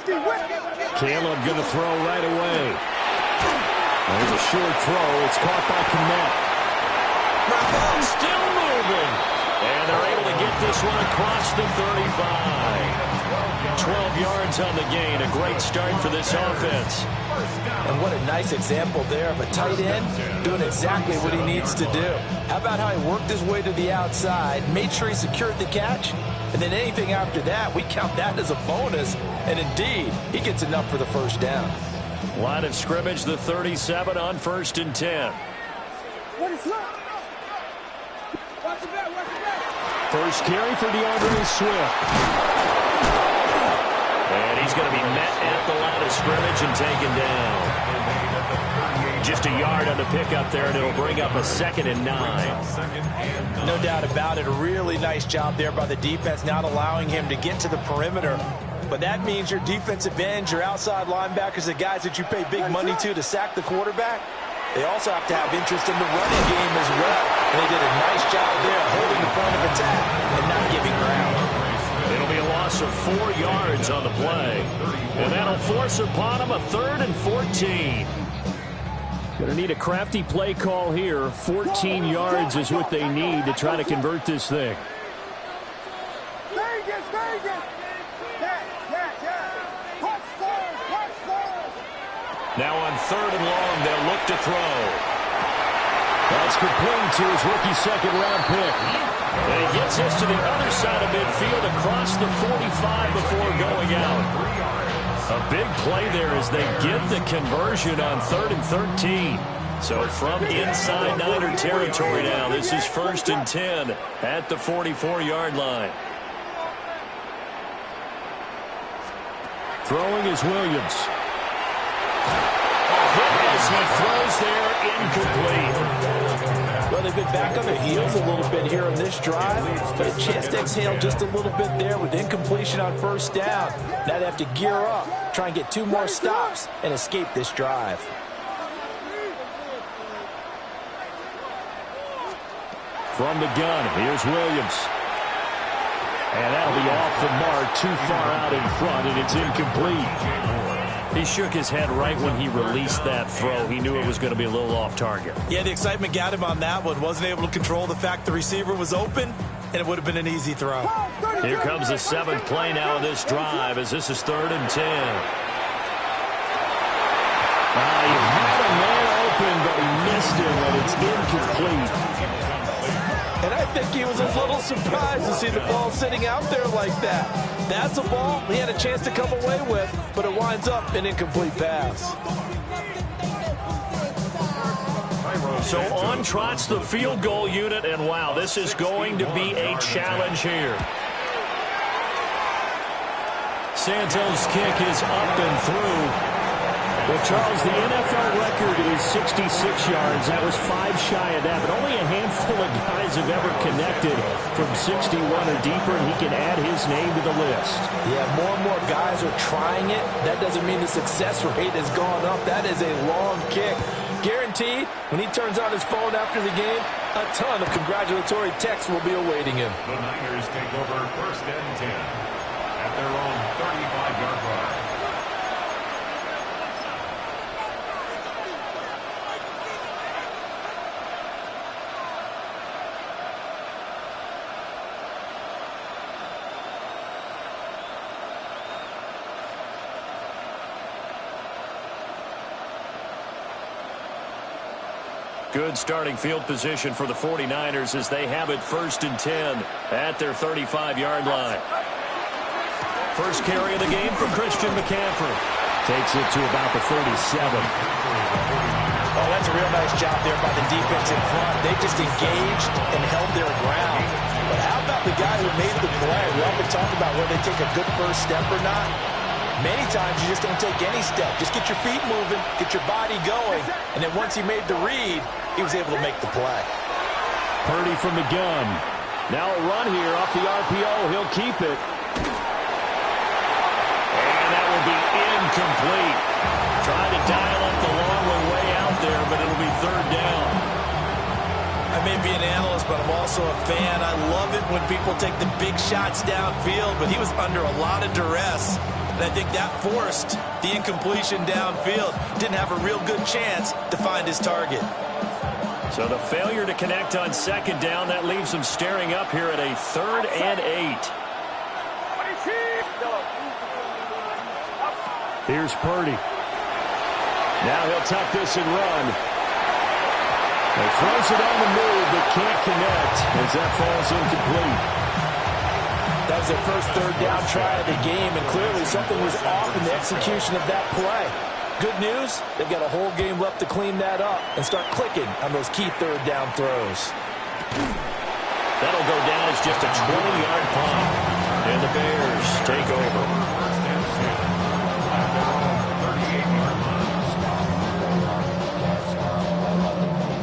Caleb going to throw right away. There's a short throw. It's caught by Kmet. Still moving. And they're able to get this one across the 35. 12 yards on the gain. A great start for this offense. And what a nice example there of a tight end doing exactly what he needs to do. How about how he worked his way to the outside, made sure he secured the catch, and then anything after that, we count that as a bonus. And indeed, he gets enough for the first down. Line of scrimmage, the 37 on 1st and 10. First carry for DeAndre Swift. And he's going to be met at the line of scrimmage and taken down. Just a yard on the pickup there, and it'll bring up a 2nd and 9. No doubt about it. A really nice job there by the defense, not allowing him to get to the perimeter. But that means your defensive ends, your outside linebackers, the guys that you pay big money to sack the quarterback, they also have to have interest in the running game as well. And they did a nice job there holding the point of attack and not giving ground. It'll be a loss of 4 yards on the play. And that'll force upon him a 3rd and 14. Going to need a crafty play call here. 14 yards is what they need to try to convert this thing. Now on 3rd and long, they'll look to throw. That's complete to his rookie 2nd-round pick. And he gets us to the other side of midfield across the 45 before going out. A big play there as they get the conversion on 3rd and 13. So from inside Niner territory now, this is 1st and 10 at the 44-yard line. Throwing is Williams. As he throws there, incomplete. Well, they've been back on their heels a little bit here on this drive, but a chance to exhale just a little bit there with incompletion on 1st down. Now they have to gear up, try and get 2 more stops, and escape this drive. From the gun, here's Williams. And that'll be off the mark, too far out in front, and it's incomplete. He shook his head right when he released that throw. He knew it was going to be a little off target. Yeah, the excitement got him on that one. Wasn't able to control the fact the receiver was open, and it would have been an easy throw. Here comes the 7th play now of this drive as this is 3rd and 10. He had a man open, but he missed him, and it's incomplete. And I think he was a little surprised to see the ball sitting out there like that. That's a ball he had a chance to come away with, but it winds up an incomplete pass. So on trots the field goal unit, and wow, this is going to be a challenge here. Santos' kick is up and through. Well, Charles, the NFL record is 66 yards. That was 5 shy of that, but only a handful of guys have ever connected from 61 or deeper, and he can add his name to the list. Yeah, more and more guys are trying it. That doesn't mean the success rate has gone up. That is a long kick. Guaranteed, when he turns on his phone after the game, a ton of congratulatory texts will be awaiting him. The Niners take over 1st and 10 at their own 35-yard line. Good starting field position for the 49ers as they have it 1st and 10 at their 35-yard line. First carry of the game for Christian McCaffrey. Takes it to about the 37. Oh, that's a real nice job there by the defense in front. They just engaged and held their ground. But how about the guy who made the play? We often talk about whether they take a good first step or not. Many times you just don't take any step. Just get your feet moving, get your body going, and then once he made the read, he was able to make the play. Purdy from the gun. Now a run here off the RPO. He'll keep it. And that will be incomplete. Trying to dial up the long one way out there, but it'll be 3rd down. I may be an analyst, but I'm also a fan. I love it when people take the big shots downfield, but he was under a lot of duress. And I think that forced the incompletion downfield. Didn't have a real good chance to find his target. So the failure to connect on second down, that leaves him staring up here at a 3rd and 8. Here's Purdy. Now he'll tuck this and run. He throws it on the move, but can't connect as that falls incomplete. That was their first 3rd down try of the game, and clearly something was off in the execution of that play. Good news, they've got a whole game left to clean that up and start clicking on those key 3rd down throws. That'll go down as just a 20-yard punt. And the Bears take over.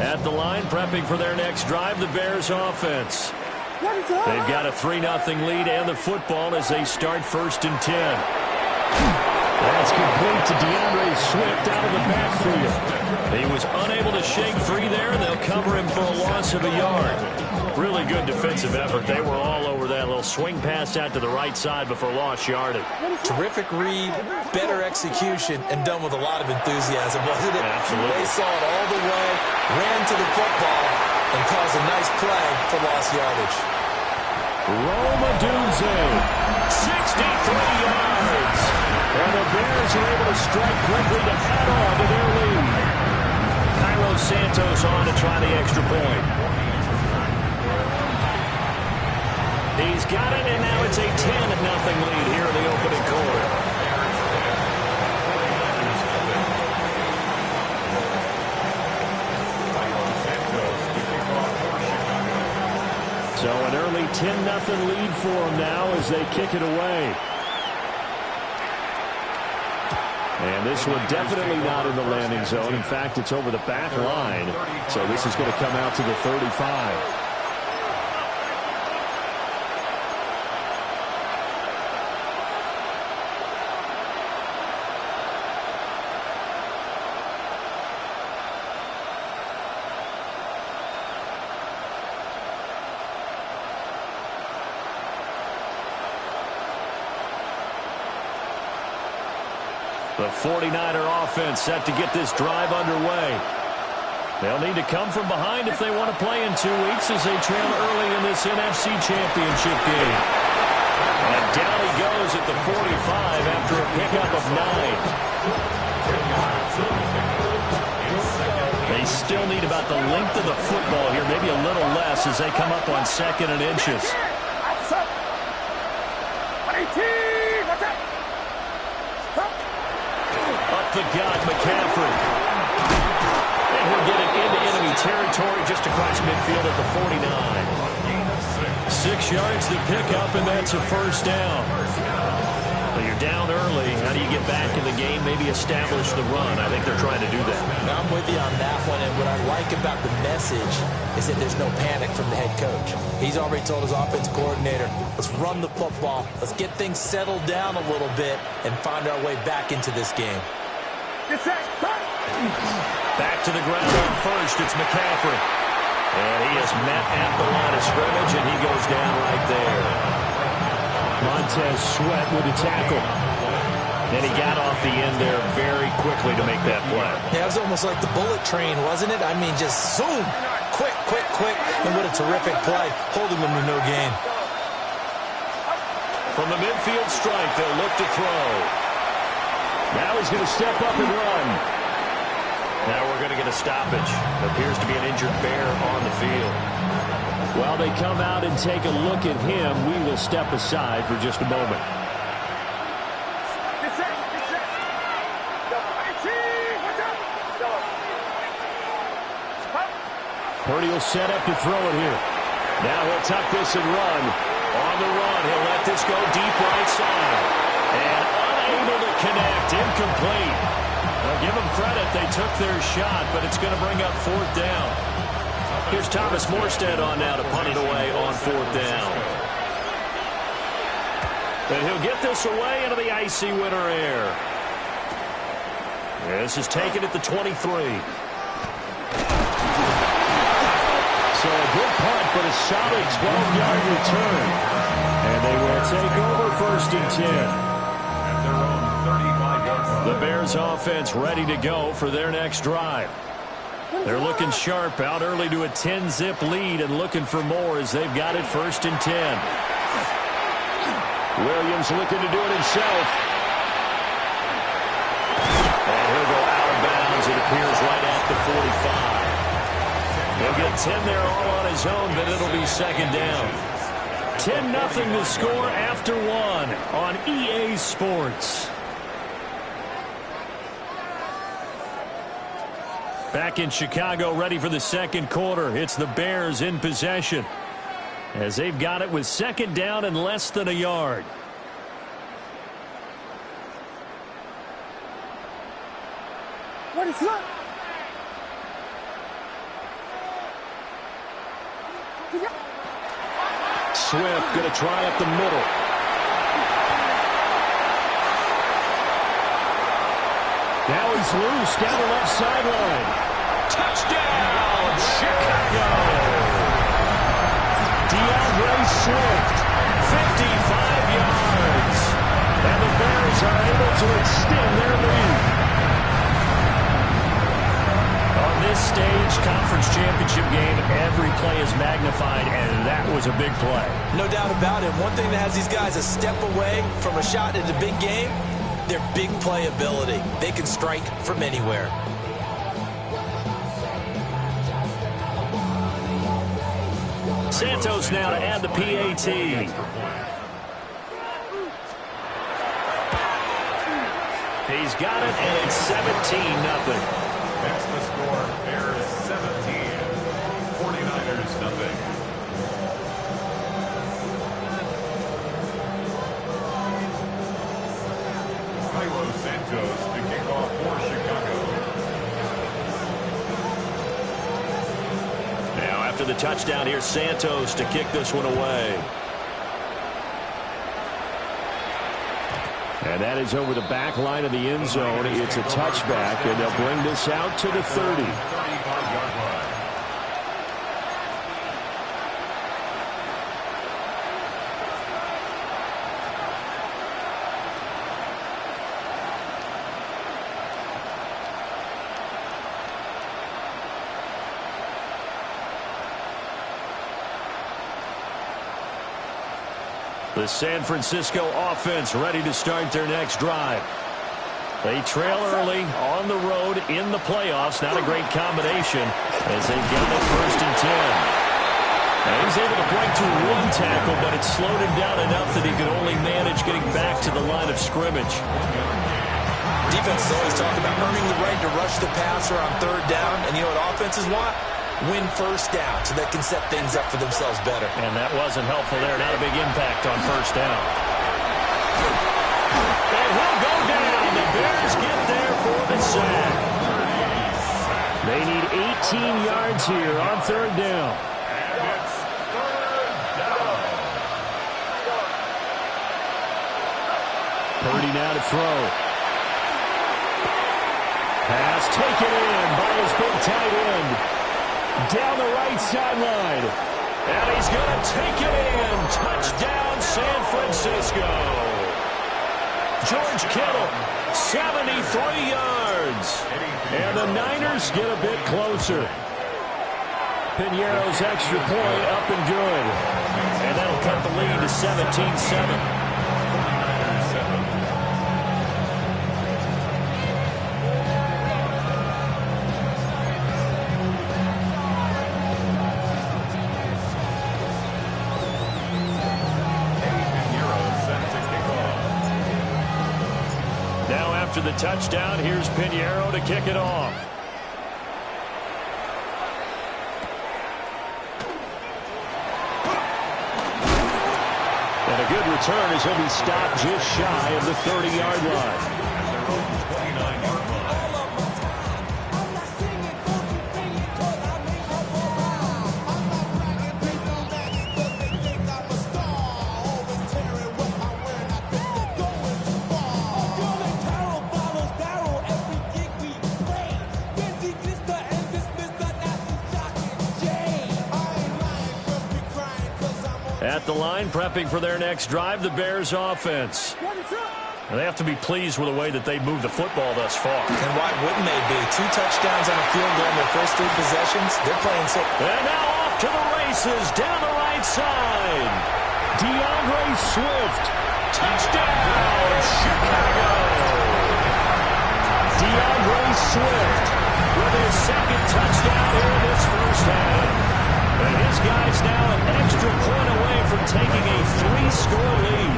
At the line, prepping for their next drive, the Bears offense. They've got a 3-0 lead and the football as they start 1st and 10. That's complete to DeAndre Swift out of the backfield. He was unable to shake free there, and they'll cover him for a loss of a yard. Really good defensive effort. They were all over that little swing pass out to the right side before lost yardage. Terrific read, better execution, and done with a lot of enthusiasm, wasn't it? Absolutely. They saw it all the way, ran to the football, and caused a nice play for lost yardage. Roma Dunze, 63 yards. And the Bears are able to strike quickly to add on to their lead. Cairo Santos on to try the extra point. He's got it, and now it's a 10-0 lead here in the opening quarter. So an early 10-0 lead for them now as they kick it away. And this one definitely not in the landing zone. In fact, it's over the back line. So this is going to come out to the 35. The 49er offense set to get this drive underway. They'll need to come from behind if they want to play in 2 weeks as they trail early in this NFC Championship game. And down he goes at the 45 after a pickup of 9. They still need about the length of the football here, maybe a little less as they come up on 2nd and inches. Up the gut, McCaffrey. And he'll get it into enemy territory just across midfield at the 49. 6 yards to pick up, and that's a first down. Well, you're down early. How do you get back in the game? Maybe establish the run. I think they're trying to do that. Now, I'm with you on that one, and what I like about the message is that there's no panic from the head coach. He's already told his offensive coordinator, let's run the football, let's get things settled down a little bit, and find our way back into this game. Back to the ground on first. It's McCaffrey. And he is met at the line of scrimmage, and he goes down right there. Montez Sweat with a tackle. And he got off the end there very quickly to make that play. Yeah, it was almost like the bullet train, wasn't it? I mean, just zoom. Quick, quick, quick. And what a terrific play, holding them to no gain. From the midfield strike, they'll look to throw. Now he's going to step up and run. Now we're going to get a stoppage. Appears to be an injured Bear on the field. While they come out and take a look at him, we will step aside for just a moment. Purdy will set up to throw it here. Now he'll tuck this and run. On the run, he'll let this go deep right side. And unable to connect, incomplete. Well, give them credit, they took their shot, but it's going to bring up 4th down. Here's Thomas Morstead on now to punt it away on 4th down. And he'll get this away into the icy winter air. This is taken at the 23. So a good punt, but a solid 12-yard return. And they will take over 1st and 10. The Bears offense ready to go for their next drive. They're looking sharp, out early to a 10-zip lead and looking for more as they've got it 1st and 10. Williams looking to do it himself. And he'll go out of bounds. It appears right at the 45. He'll get 10 there all on his own, but it'll be 2nd down. 10-0 to score after 1 on EA Sports. Back in Chicago, ready for the 2nd quarter. It's the Bears in possession as they've got it with 2nd down and less than a yard. What is that? Swift going to try up the middle. Now he's loose down the left sideline. Touchdown, Chicago! DeAndre Swift, 55 yards. And the Bears are able to extend their lead. On this stage, conference championship game, every play is magnified, and that was a big play. No doubt about it. One thing that has these guys a step away from a shot in the big game, their big play ability. They can strike from anywhere. Santos now to add the PAT. He's got it, and it's 17-0. That's the score. Bears 17. 49ers nothing. Santos to kick off for Chicago. Now after the touchdown, here's Santos to kick this one away. And that is over the back line of the end zone. It's a touchback, and they'll bring this out to the 30. 35-yard line. The San Francisco offense ready to start their next drive. They trail early on the road in the playoffs. Not a great combination as they've got it 1st and 10. And he's able to break through 1 tackle, but it slowed him down enough that he could only manage getting back to the line of scrimmage. Defense is always talking about earning the right to rush the passer on 3rd down. And you know what offenses want? Win 1st down so they can set things up for themselves better. And that wasn't helpful there. Not a big impact on 1st down. And he'll go down. The Bears get there for the sack. They need 18 yards here on 3rd down. And it's 3rd down. Purdy now to throw. Pass taken in by his big tight end. Down the right sideline. And he's going to take it in. Touchdown, San Francisco. George Kittle, 73 yards. And the Niners get a bit closer. Piñeiro's extra point up and good. And that'll cut the lead to 17-7. After the touchdown, here's Piñeiro to kick it off. And a good return as he'll be stopped just shy of the 30-yard line. At the line, prepping for their next drive, the Bears offense. They have to be pleased with the way that they moved the football thus far. And why wouldn't they be? 2 touchdowns on the field goal in their first 3 possessions. They're playing so. And now off to the races down the right side. DeAndre Swift. Touchdown, Chicago. DeAndre Swift with his second touchdown here in this first half. And his guys now an extra point away from taking a 3-score lead.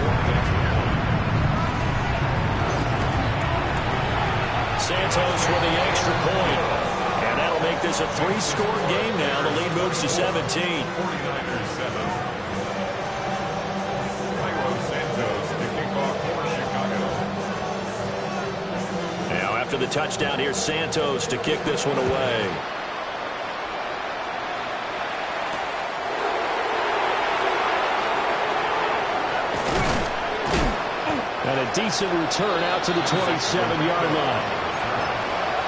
Santos with the extra point. And that'll make this a 3-score game now. The lead moves to 17. 49ers 7. Santos to kick off for Chicago. Now after the touchdown, here's Santos to kick this one away. And a decent return out to the 27-yard line.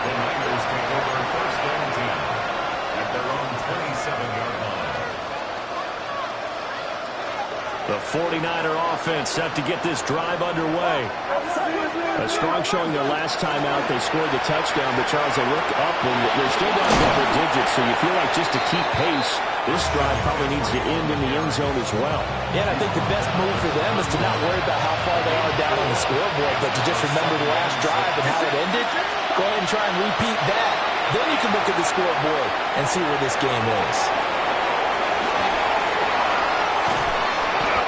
The Niners take over first and 10 at their own 27-yard line. The 49er offense set to get this drive underway. A strong showing their last time out. They scored the touchdown, but Charles, they look up and they're still down double digits, so you feel like just to keep pace, this drive probably needs to end in the end zone as well. Yeah, and I think the best move for them is to not worry about how far they are down on the scoreboard, but to just remember the last drive and how it ended. Go ahead and try and repeat that. Then you can look at the scoreboard and see where this game is.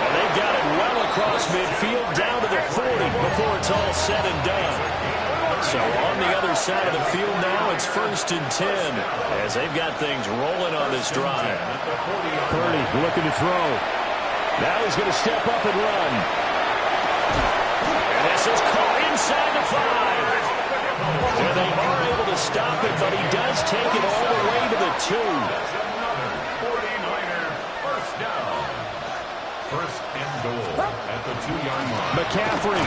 And they've got it well across midfield down to the 40 before it's all said and done. So on the other side of the field now, it's first and 10 as they've got things rolling on this drive. Purdy looking to throw. Now he's going to step up and run. And this is caught inside the 5. And they are able to stop it, but he does take it all the way to the 2. 49er first down. First and goal at the 2-yard line. McCaffrey.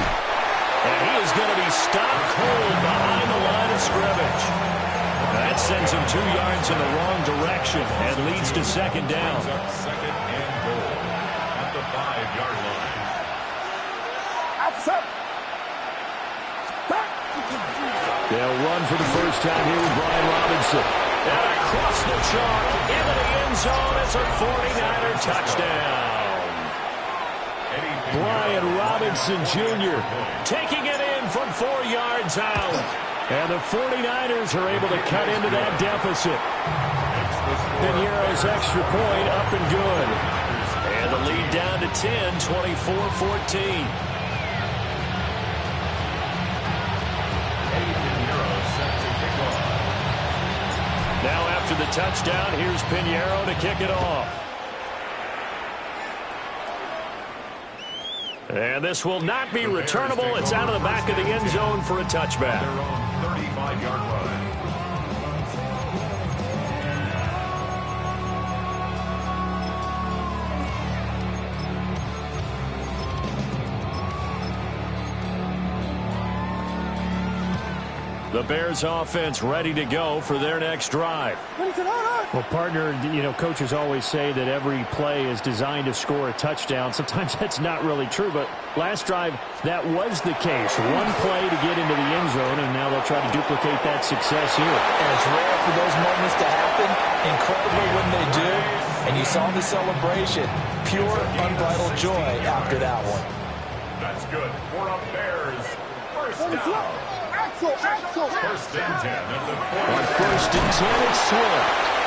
And he is going to be stopped cold behind the line of scrimmage. That sends him 2 yards in the wrong direction and leads to second down. Second and goal at the 5-yard line. They'll run for the first time here with Brian Robinson. And across the chalk into the end zone. It's a 49er touchdown. Brian Robinson Jr. taking it in from 4 yards out. And the 49ers are able to cut into that deficit. Pinheiro's extra point up and good. And the lead down to 10, 24-14. Now after the touchdown, here's Pinheiro to kick it off. And this will not be returnable. It's out of the back of the end zone for a touchback. Their own 35-yard line. The Bears offense ready to go for their next drive. Well, partner, you know, coaches always say that every play is designed to score a touchdown. Sometimes that's not really true, but last drive, that was the case. One play to get into the end zone, and now they'll try to duplicate that success here. And it's rare for those moments to happen. Incredible when they do. And you saw the celebration. Pure, unbridled joy after that one. That's good for a Bears first down. First and 10 at the 40. On first and 10, it's Swift.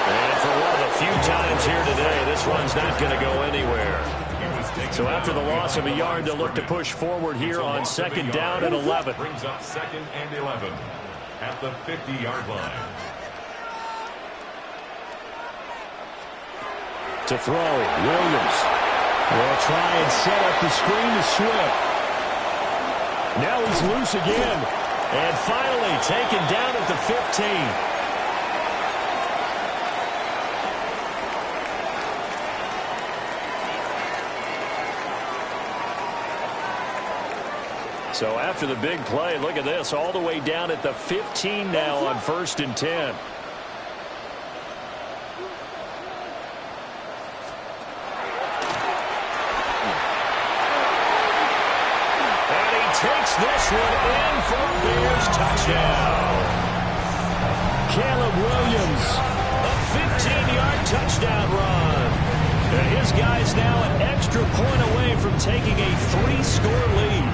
And for one of the few times here today, this one's not going to go anywhere. So after the loss of a yard, they'll look to push forward here on second down and 11. Brings up second and 11 at the 50-yard line. To throw, Williams will try and set up the screen to Swift. Now he's loose again. And finally taken down at the 15. So after the big play, look at this, all the way down at the 15 now on first and 10. And he takes Gets this one in for a Bears touchdown. Caleb Williams, a 15-yard touchdown run. And his guy's now an extra point away from taking a 3-score lead.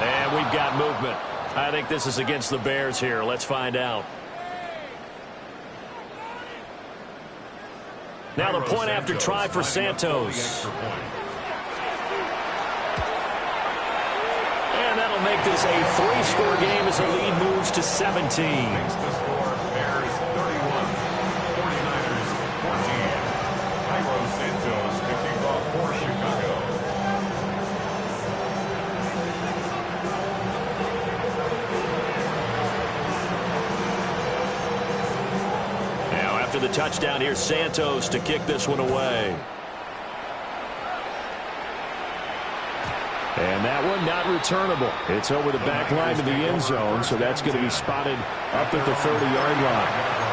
And we've got movement. I think this is against the Bears here. Let's find out. Now the point after try for Santos. And that'll make this a 3-score game as the lead moves to 17. Makes the score Bears 31, 49ers 14. Cairo Santos to kick off for Chicago. Now after the touchdown, here's Santos to kick this one away. And that one not returnable. It's over the back line of the end zone, so that's going to be spotted up at the 30-yard line.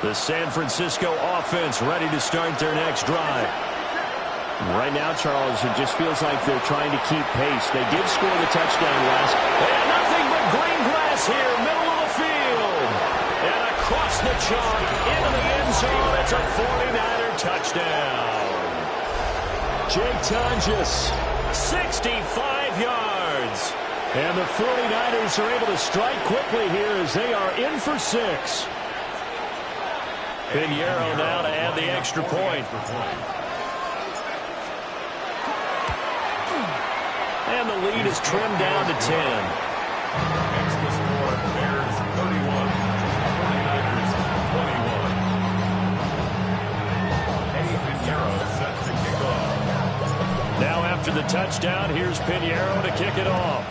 The San Francisco offense ready to start their next drive. Right now, Charles, it just feels like they're trying to keep pace. They did score the touchdown last. And nothing but green grass here, middle of the field. And across the chalk, into the end zone. It's a 49er touchdown. Jake Tonjes, 65 yards. And the 49ers are able to strike quickly here as they are in for 6. Pinheiro now to add the extra point. And the lead is trimmed down to 10. Makes the score Bears 31, 49ers 21. Pinheiro set to kick off. Now after the touchdown, here's Pinheiro to kick it off.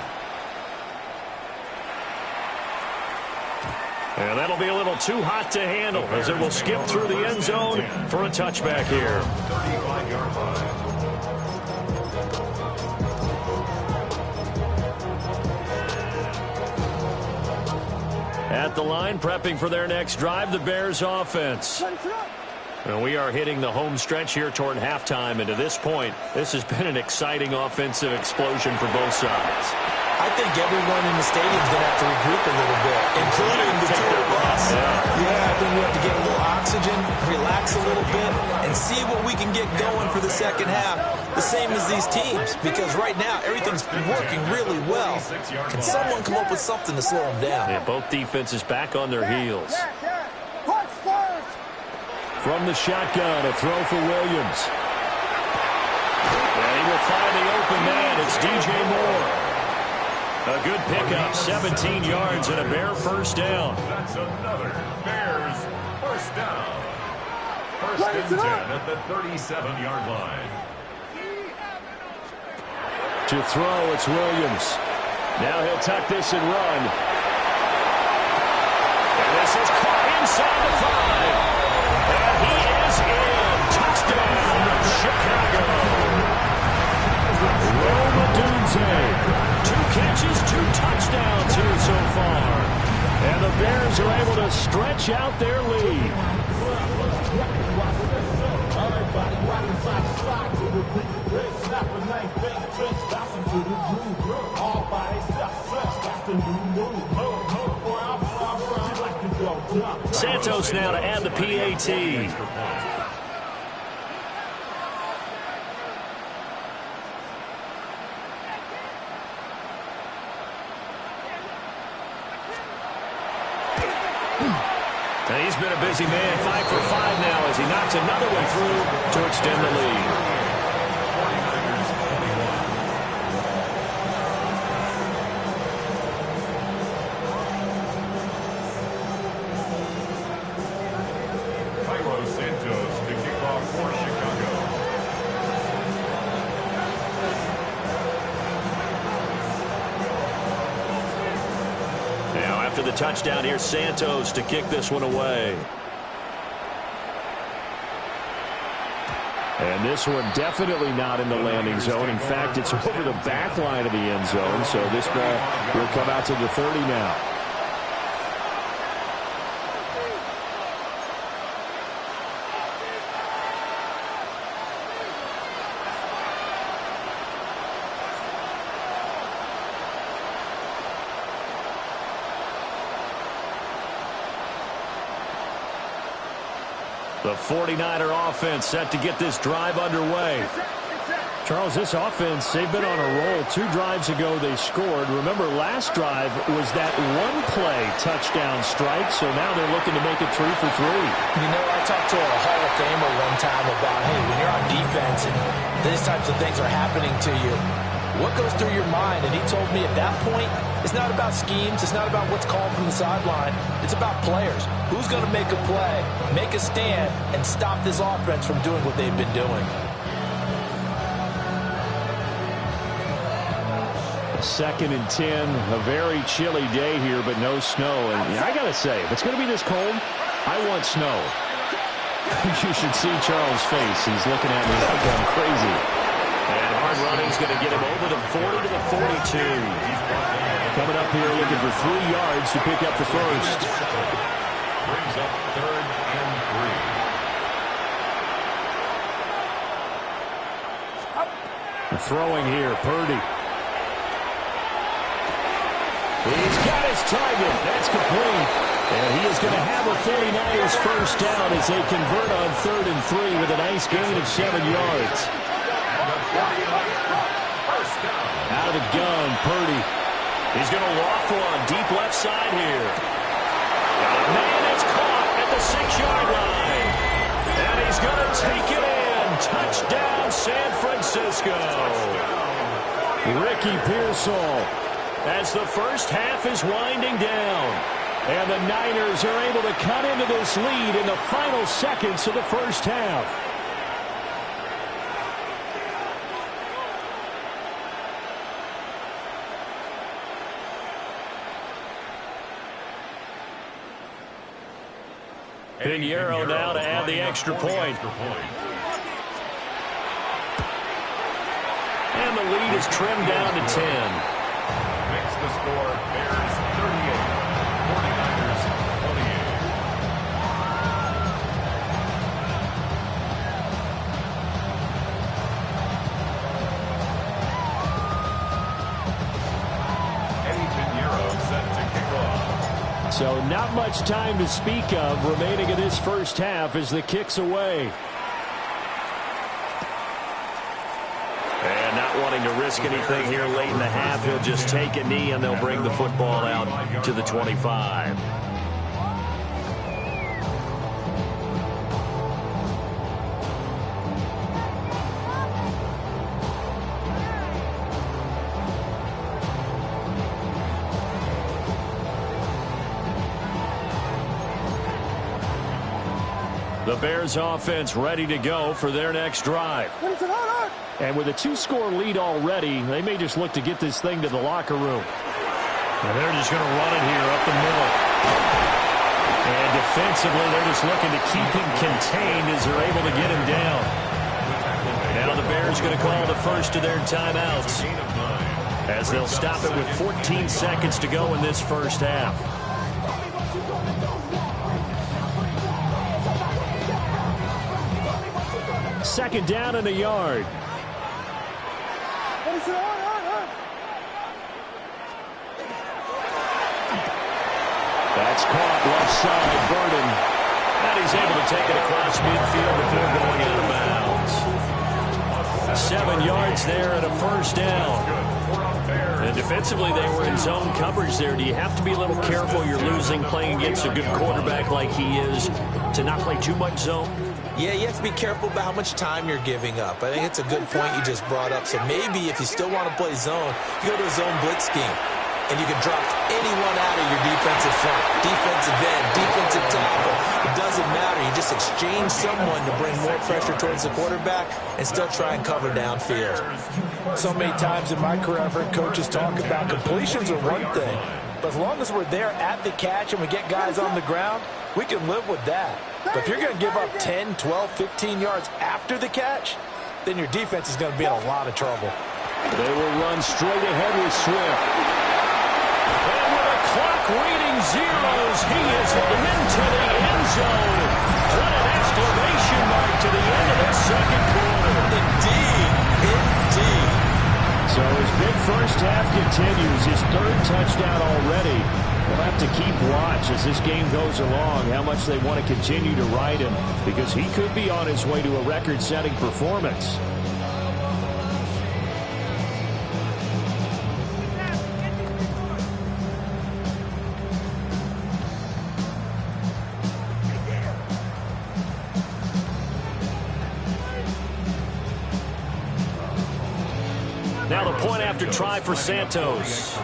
And that'll be a little too hot to handle as it will skip through the end zone for a touchback here. 35-yard line. At the line, prepping for their next drive, the Bears offense. And we are hitting the home stretch here toward halftime, and to this point, this has been an exciting offensive explosion for both sides. I think everyone in the stadium is going to have to regroup a little bit, including the two of us. Yeah, I think we have to get a little oxygen, relax a little bit, and see what we can get going for the second half. The same as these teams, because right now everything's working really well. Can someone come up with something to slow them down? Yeah, both defenses back on their heels. From the shotgun, a throw for Williams. And he will find the open man. It's DJ Moore. A good pickup, 17 yards and a Bear first down. That's another Bears first down. First and 10 at the 37-yard line. To throw, it's Williams. Now he'll tuck this and run. And this is caught inside the 5. And he is in. Touchdown, Chicago. Roma Dunze. 2 catches, 2 touchdowns here so far. And the Bears are able to stretch out their lead. Santos now to add the PAT. And he's been a busy man, 5 for 5 now as he knocks another one through to extend the lead. Cairo Santos to kick off for Chicago. Now after the touchdown, here's Santos to kick this one away. And this one definitely not in the landing zone. In fact, it's over the back line of the end zone. So this ball will come out to the 30 now. The 49er offense set to get this drive underway. Charles, this offense, they've been on a roll. 2 drives ago they scored. Remember, last drive was that one-play touchdown strike, so now they're looking to make it 3 for 3. You know, I talked to a Hall of Famer one time about, hey, when you're on defense and these types of things are happening to you, what goes through your mind? And he told me at that point, it's not about schemes. It's not about what's called from the sideline. It's about players. Who's going to make a play, make a stand, and stop this offense from doing what they've been doing. Second and 10, a very chilly day here, but no snow. And I got to say, if it's going to be this cold, I want snow. You should see Charles' face. He's looking at me like I'm crazy. And hard running is going to get him over the 40 to the 42. Coming up here looking for 3 yards to pick up the first. Brings up 3rd and 3. Throwing here, Purdy. He's got his target. That's complete. And he is going to have a 49ers first down as they convert on 3rd and 3 with a nice gain of 7 yards. Out of the gun, Purdy. He's going to loft one deep left side here. Man, it's caught at the 6-yard line. And he's going to take it in. Touchdown, San Francisco. Ricky Pearsall, as the first half is winding down. And the Niners are able to cut into this lead in the final seconds of the first half. Pinheiro now to add the extra point. And the lead is trimmed down to 10. Makes the score Bears 38, 49ers 28. Eddie Pinheiro set to kick off. So not much time to speak of remaining in this first half as the kick's away. And not wanting to risk anything here late in the half, he'll just take a knee and they'll bring the football out to the 25. The Bears offense ready to go for their next drive. And with a 2-score lead already, they may just look to get this thing to the locker room. And they're just going to run it here up the middle. And defensively, they're just looking to keep him contained as they're able to get him down. Now the Bears going to call the first of their timeouts, as they'll stop it with 14 seconds to go in this first half. Second down and a yard. That's caught left side, Burden. And he's able to take it across midfield before going out of bounds. 7 yards there and a first down. And defensively, they were in zone coverage there. Do you have to be a little careful? You're losing playing against a good quarterback like he is to not play too much zone? Yeah, you have to be careful about how much time you're giving up. I think it's a good point you just brought up. So maybe if you still want to play zone, you go to a zone blitz scheme. And you can drop anyone out of your defensive front, defensive end, defensive tackle. It doesn't matter. You just exchange someone to bring more pressure towards the quarterback and still try and cover downfield. So many times in my career, I've heard coaches talk about completions are one thing. But as long as we're there at the catch and we get guys on the ground, We can live with that. But if you're going to give up 10, 12, 15 yards after the catch, then your defense is going to be in a lot of trouble. They will run straight ahead with Swift. And with a clock reading zeros, he is into the end zone. What an exclamation mark to the end of the second quarter. Indeed. Indeed. So his big first half continues. His third touchdown already. We'll have to keep watch as this game goes along, how much they want to continue to ride him, because he could be on his way to a record-setting performance. Now the point after try for Santos.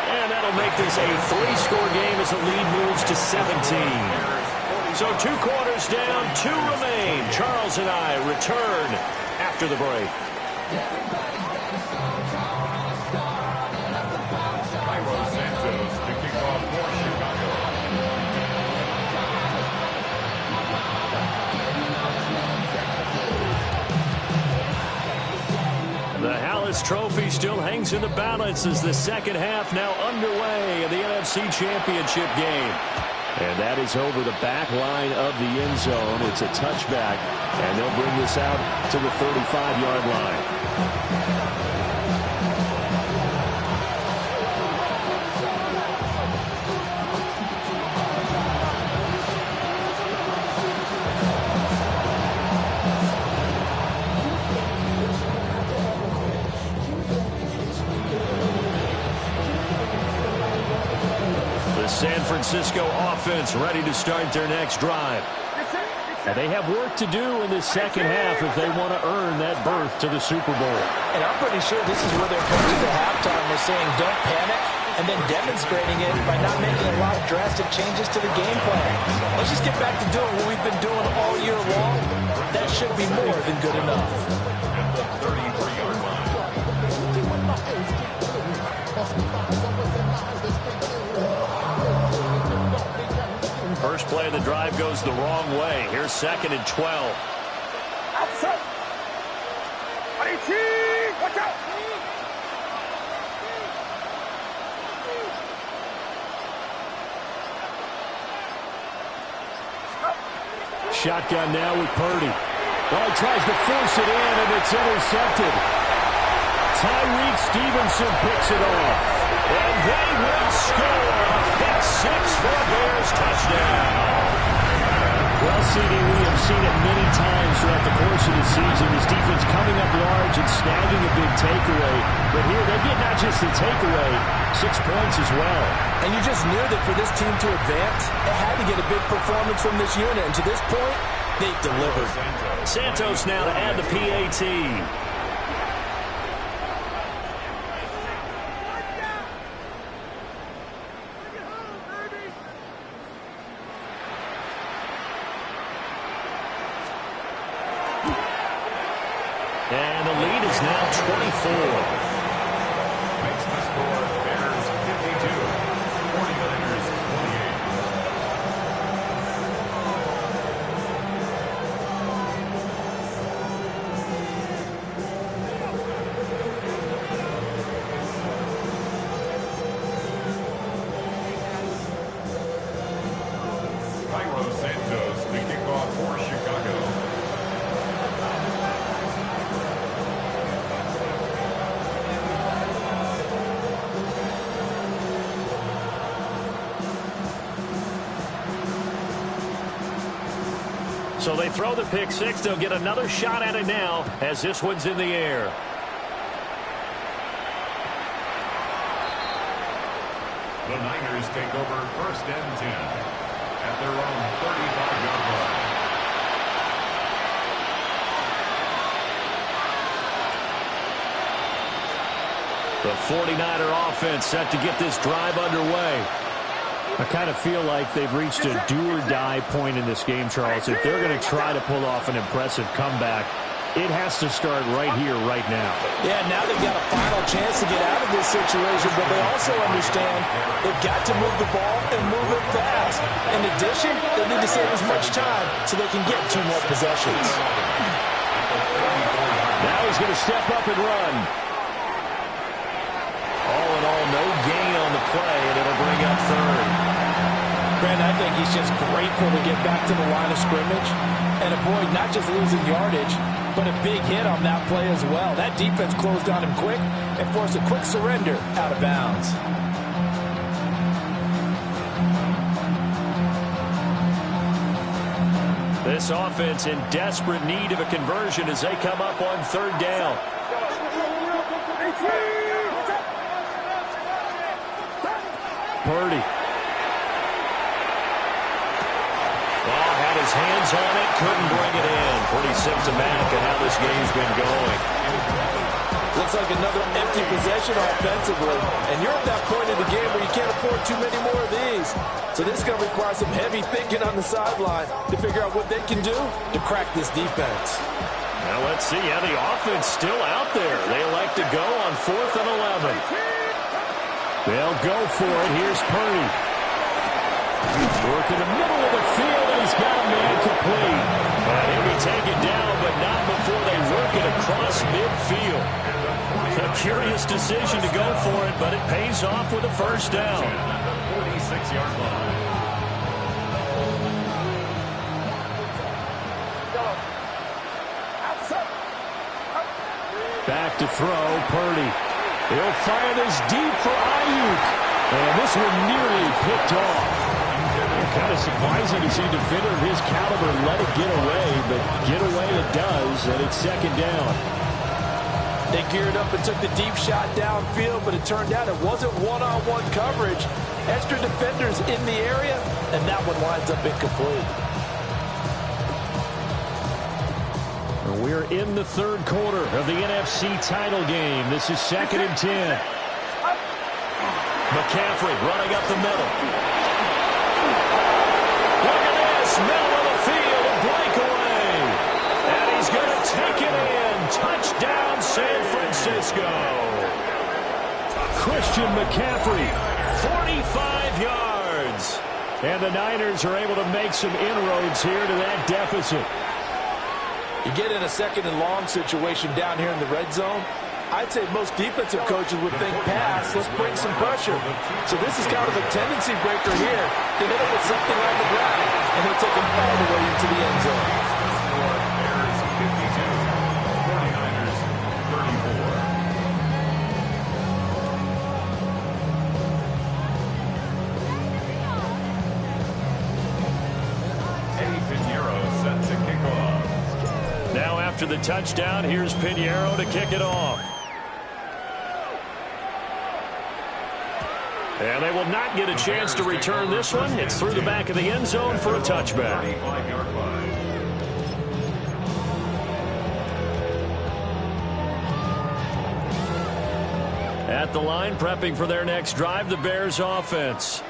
And that'll make this a 3-score game as the lead moves to 17. So 2 quarters down, 2 remain. Charles and I return after the break. Santos to kick off for Chicago. The Hallis Trophy still hangs in the balance as the second half now underway in the NFC Championship game. And that is over the back line of the end zone. It's a touchback, and they'll bring this out to the 35-yard line. San Francisco offense ready to start their next drive. And they have work to do in this second half if they want to earn that berth to the Super Bowl. And I'm pretty sure this is where their coaches at halftime were saying don't panic, and then demonstrating it by not making a lot of drastic changes to the game plan. Let's just get back to doing what we've been doing all year long. That should be more than good enough. At the 33-yard line. First play of the drive goes the wrong way. Here's 2nd and 12. Outside. Watch out. Shotgun now with Purdy. Well, he tries to force it in, and it's intercepted. Tyreek Stevenson picks it off. And they will score. Pick 6 for a Bears touchdown. Well, CD, we have seen it many times throughout the course of the season. This defense coming up large and snagging a big takeaway. But here, they get not just the takeaway, 6 points as well. And you just knew that for this team to advance, it had to get a big performance from this unit. And to this point, they've delivered. Santos now to add the PAT. And the lead is now 24. Makes the score Bears 52, 49ers 28. Cairo Santos to kick off for Chicago. So they throw the pick 6. They'll get another shot at it now as this one's in the air. The Niners take over 1st and 10 at their own 35-yard The 49er offense set to get this drive underway. I kind of feel like they've reached a do-or-die point in this game, Charles. If they're going to try to pull off an impressive comeback, It has to start right here, right now. Yeah, now they've got a final chance to get out of this situation, but they also understand they've got to move the ball and move it fast. In addition, they need to save as much time so they can get 2 more possessions. Now he's going to step up and run. All in all, no gain on the play, and it'll bring up third. Brent, I think he's just grateful to get back to the line of scrimmage and avoid not just losing yardage, but a big hit on that play as well. That defense closed on him quick and forced a quick surrender out of bounds. This offense in desperate need of a conversion as they come up on third down. Purdy. Had his hands on it, couldn't bring it in. Pretty symptomatic of how this game's been going. Looks like another empty possession offensively. And you're at that point in the game where you can't afford too many more of these. So this is going to require some heavy thinking on the sideline to figure out what they can do to crack this defense. Now let's see. Yeah, the offense still out there. They elect to go on 4th and 11. They'll go for it. Here's Purdy. Work in the middle of the field, and he's got a man complete. And he'll be taken down, but not before they work it across midfield. A curious decision to go for it, but it pays off with a first down. 46-yard line. Back to throw, Purdy. He'll fire this deep for Ayuk. And this one nearly picked off. Kind of surprising to see a defender of his caliber let it get away, but get away it does, and it's 2nd down. They geared up and took the deep shot downfield, but it turned out it wasn't one-on-one coverage. Extra defenders in the area, and that one winds up incomplete. We're in the 3rd quarter of the NFC title game. This is 2nd and 10. McCaffrey running up the middle. Middle of the field, a breakaway. And he's going to take it in. Touchdown, San Francisco. Christian McCaffrey, 45 yards. And the Niners are able to make some inroads here to that deficit. You get in a 2nd and long situation down here in the red zone. I'd say most defensive coaches would think pass, let's bring some pressure. So this is kind of a tendency breaker here to hit him with something on the ground, and he'll take him all the way into the end zone. Bears 52, 49ers 34. Eddie Pinheiro set to kick off. Now after the touchdown, here's Pinheiro to kick it off. And they will not get a chance to return this one. It's through the back of the end zone for a touchback. 35-yard line. At the line, prepping for their next drive, the Bears offense.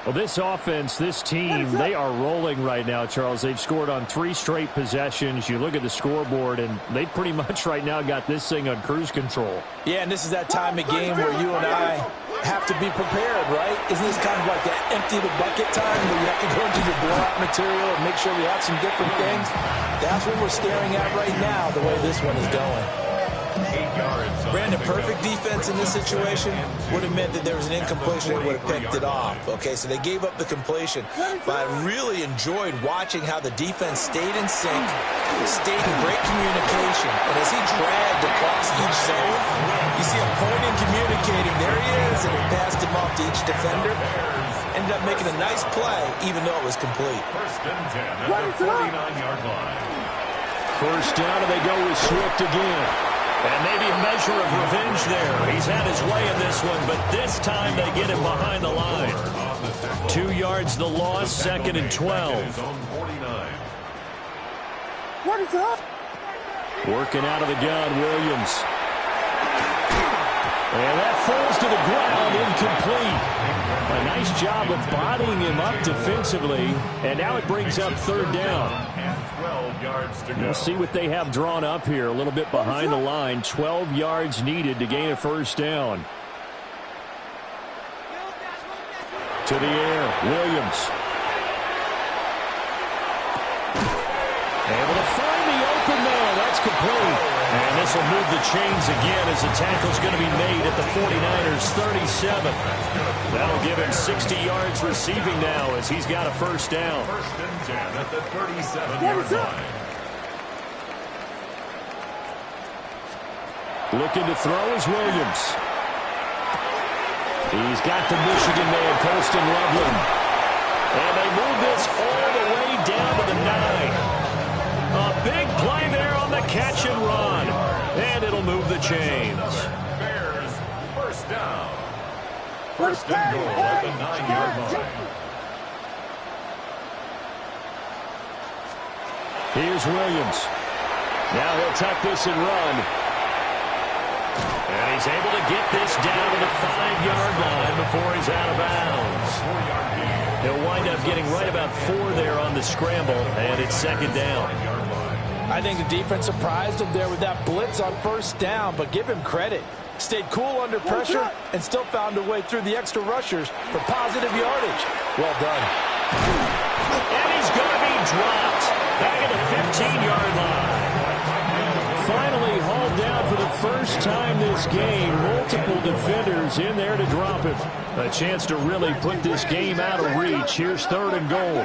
Well, this offense, this team, they are rolling right now, Charles. They've scored on 3 straight possessions. You look at the scoreboard, and they pretty much right now got this thing on cruise control. Yeah, and this is that time of game where you and I have to be prepared, right? Isn't this kind of like that empty the bucket time where you have to go into your blowout material and make sure we have some different things? That's what we're staring at right now, the way this one is going. 8 yards. Brandon, perfect defense in this situation would have meant that there was an incompletion and would have picked it off. Okay, so they gave up the completion. But I really enjoyed watching how the defense stayed in sync, stayed in great communication. And as he dragged across each zone, you see him pointing, communicating. There he is, and he passed him off to each defender. Ended up making a nice play, even though it was complete. 1st and 10 at the 49-yard line. First down, and they go with Swift again. And maybe a measure of revenge there. He's had his way in this one, but this time they get him behind the line. 2 yards the loss, 2nd and 12. What is up? Working out of the gun, Williams. And that falls to the ground, incomplete. A nice job of bodying him up defensively, and now it brings up third down. And 12 yards to go. We'll see what they have drawn up here, a little bit behind the line. 12 yards needed to gain a first down. To the air, Williams. Able to find the open man. That's complete. And this will move the chains again as the tackle's going to be made at the 49ers 37. That'll give him 60 yards receiving now as he's got a first down. First and 10 at the 37-yard line. Looking to throw is Williams. He's got the Michigan man, Colston Loveland. And they move this all the way down to the 9. A big play there on the catch and run. And it'll move the chains. Bears, first down. First and goal at the 9-yard line. Here's Williams. Now he'll tuck this and run. And he's able to get this down to the 5-yard line before he's out of bounds. 4-yard gain. He'll wind up getting right about 4 there on the scramble, and it's second down. I think the defense surprised him there with that blitz on first down, but give him credit. Stayed cool under pressure and still found a way through the extra rushers for positive yardage. Well done. And he's going to be dropped back at the 15-yard line. Finally hauled down for the first time this game. Multiple defenders in there to drop him. A chance to really put this game out of reach. Here's third and goal.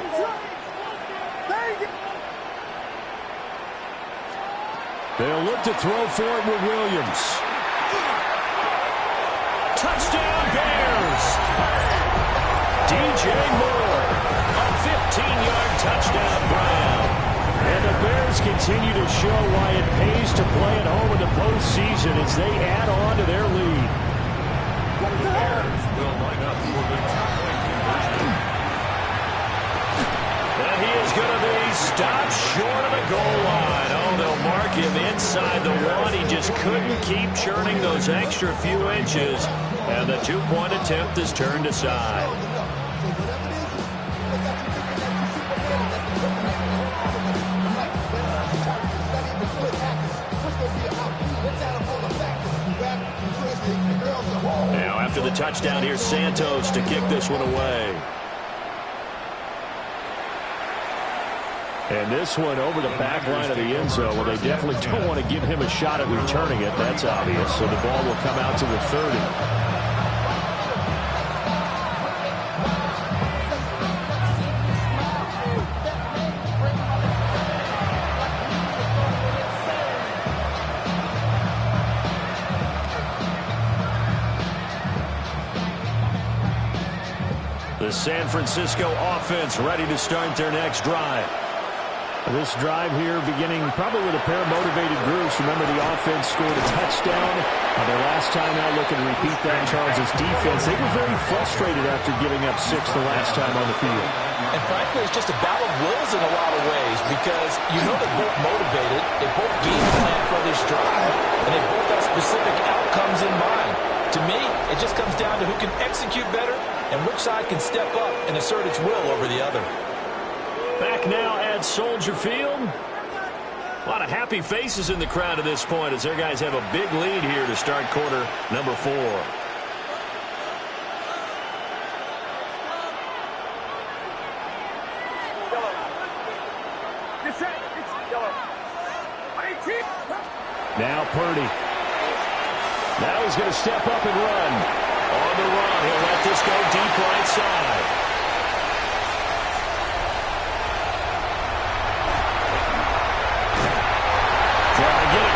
They'll look to throw for it with Williams. Touchdown Bears! DJ Moore. A 15-yard touchdown Brown. And the Bears continue to show why it pays to play at home in the postseason as they add on to their lead. The Bears will line up for the two-point conversion. And he is going to be stopped short of the goal line. Oh, they'll mark him inside the 1. He just couldn't keep churning those extra few inches. And the two-point attempt is turned aside. Now after the touchdown, here's Santos to kick this one away. And this one over the back line of the end zone. Well, they definitely don't want to give him a shot at returning it. That's obvious. So the ball will come out to the 30. The San Francisco offense ready to start their next drive. This drive here beginning probably with a pair of motivated groups. Remember, the offense scored a touchdown. Their last time out, looking to repeat that in Charles' defense. They were very frustrated after giving up 6 the last time on the field. And frankly, it's just a battle of wills in a lot of ways because you know they're both motivated, they both game plan for this drive, and they both have specific outcomes in mind. To me, it just comes down to who can execute better and which side can step up and assert its will over the other. Back now at Soldier Field. A lot of happy faces in the crowd at this point as their guys have a big lead here to start quarter number 4. Now Purdy. Now he's going to step up and run. On the run, he'll let this go deep right side.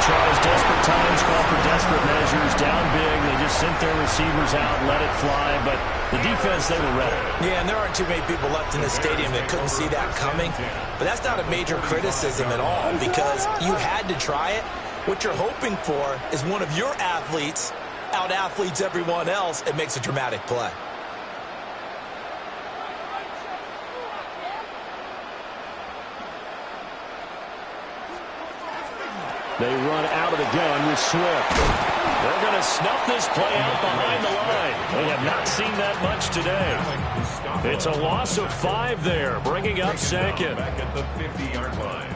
Charles, desperate times call for desperate measures. Down big, they just sent their receivers out and let it fly. But the defense, they were ready. Yeah, and there aren't too many people left in the stadium that couldn't see that coming. But that's not a major criticism at all because you had to try it. What you're hoping for is one of your athletes out-athletes everyone else and makes a dramatic play. They run out of the gun with Swift. They're going to snuff this play out behind the line. They have not seen that much today. It's a loss of 5 there, bringing up second. Back at the 50-yard line.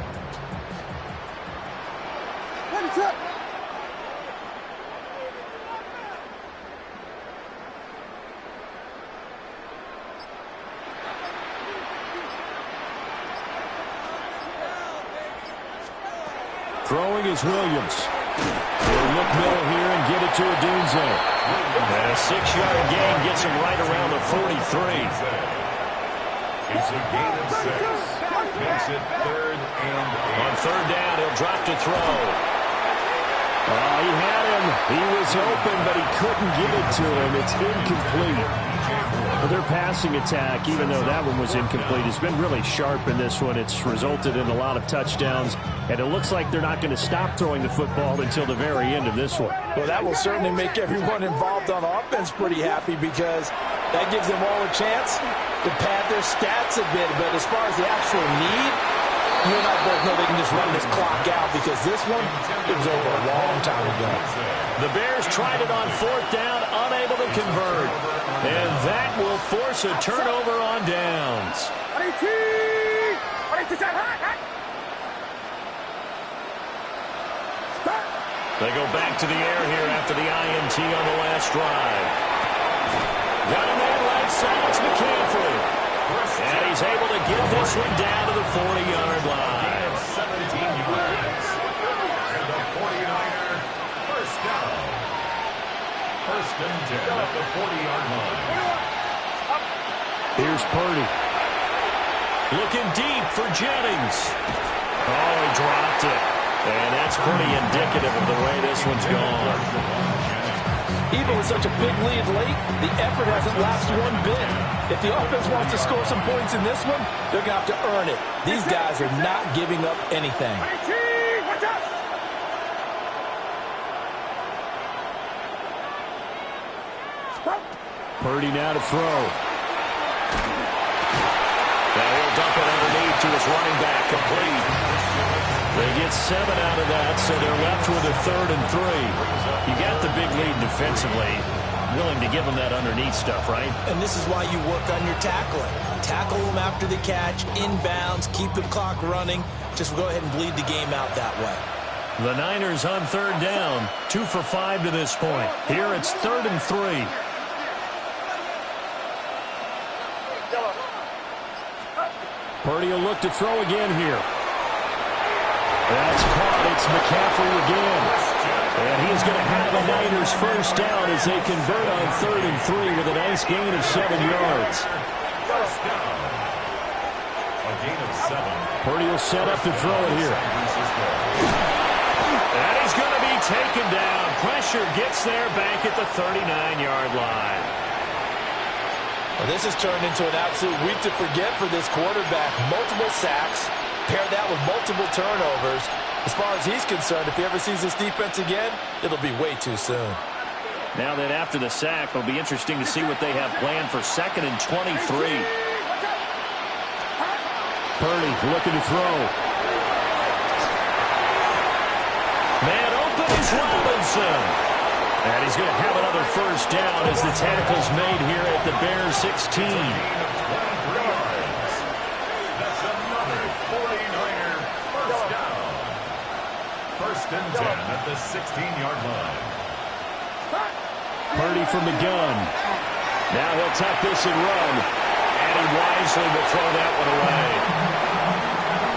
Throwing is Williams. He'll look middle here and get it to Odunze. And a 6-yard gain gets him right around the 43. It's a gain of 6. Makes it 3rd and 8. On 3rd down, he'll drop to throw. He had him. He was open, but he couldn't get it to him. It's incomplete. Their passing attack, even though that one was incomplete, has been really sharp in this one. It's resulted in a lot of touchdowns, and it looks like they're not going to stop throwing the football until the very end of this one. Well, that will certainly make everyone involved on offense pretty happy because that gives them all a chance to pad their stats a bit. But as far as the actual need, you and I both know they can just run this clock out because this one, it was over a long time ago. The Bears tried it on 4th down, unable to convert. And that will force a turnover on downs. They go back to the air here after the INT on the last drive. Got a man right side, it's McCaffrey. And he's able to get this one down to the 40-yard line. 17 yards. And the 49er, first down. 1st and 10 at the 40-yard line. Here's Purdy. Looking deep for Jennings. Oh, he dropped it. And that's pretty indicative of the way this one's gone. Even with such a big lead late, the effort hasn't lasted one bit. If the offense wants to score some points in this one, they're going to have to earn it. These guys are not giving up anything. Purdy now to throw. Now he'll dump it underneath to his running back, complete. They get 7 out of that, so they're left with a 3rd and 3. You got the big lead defensively. Willing to give them that underneath stuff, right? And this is why you work on your tackling. Tackle them after the catch, inbounds, keep the clock running. Just go ahead and bleed the game out that way. The Niners on 3rd down, 2 for 5 to this point. Here it's 3rd and 3. Purdy will look to throw again here. That's caught. It's McCaffrey again. And he's going to have the Niners first down as they convert on 3rd and 3 with a nice gain of 7 yards. First down. A gain of 7. Purdy will set up to throw it here. And he's going to be taken down. Pressure gets there back at the 39-yard line. Well, this has turned into an absolute week to forget for this quarterback. Multiple sacks, pair that with multiple turnovers. As far as he's concerned, if he ever sees this defense again, it'll be way too soon. Now that after the sack, it'll be interesting to see what they have planned for 2nd and 23. Purdy looking to throw. Man open is Robinson. And he's going to have another first down as the tackle's made here at the Bears 16. That's another 49er first down. 1st and 10 at the 16-yard line. Purdy from the gun. Now he'll tuck this and run. And he wisely will throw that one away.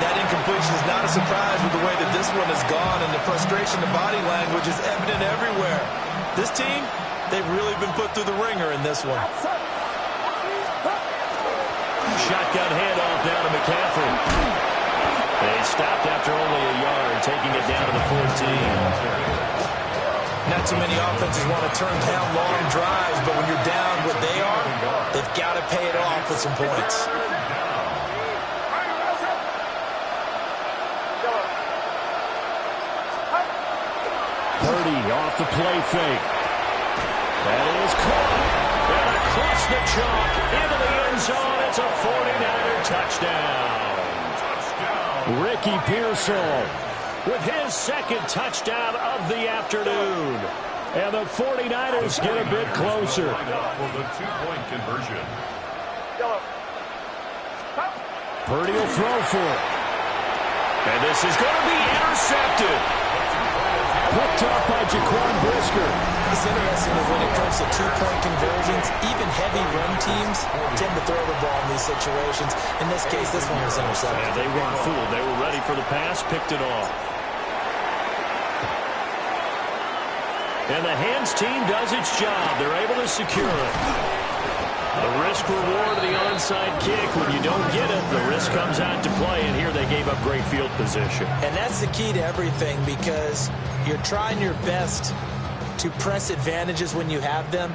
That incompletion is not a surprise with the way that this one has gone, and the frustration, the body language is evident everywhere. This team, they've really been put through the ringer in this one. Shotgun handoff down to McCaffrey. They stopped after only a yard, taking it down to the 14. Not too many offenses want to turn down long drives, but when you're down what they are, they've got to pay it off with some points. Purdy off the play fake. That is caught. And across the chalk into the end zone. It's a 49er touchdown. Ricky Pearsall with his 2nd touchdown of the afternoon. And the 49ers get a bit closer. For the two-point conversion. Purdy will throw for it. And this is going to be intercepted. Picked up by Jaquan Brisker. It's interesting that when it comes to two-point conversions, even heavy run teams tend to throw the ball in these situations. In this case, this one was intercepted. Yeah, they weren't fooled. They were ready for the pass, picked it off. And the hands team does its job. They're able to secure it. The risk reward of the onside kick. When you don't get it, the risk comes out to play. And here they gave up great field position. And that's the key to everything, because you're trying your best to press advantages when you have them.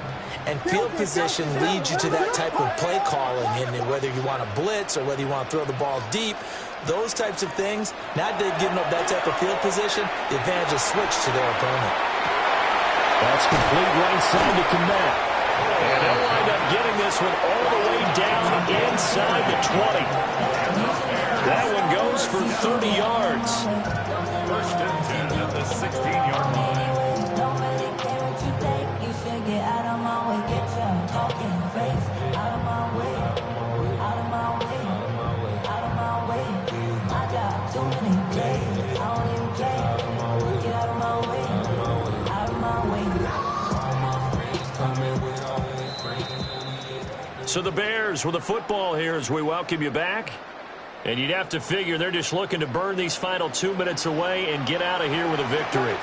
And field position leads you to that type of play calling. And whether you want to blitz or whether you want to throw the ball deep, those types of things, now they've given up that type of field position, the advantage is switched to their opponent. That's complete right side to Komet. And they'll wind up getting this one all the way down inside the 20. That one goes for 30 yards. First and 10 at the 16-yard line. So the Bears with the football here as we welcome you back. And you'd have to figure they're just looking to burn these final 2 minutes away and get out of here with a victory.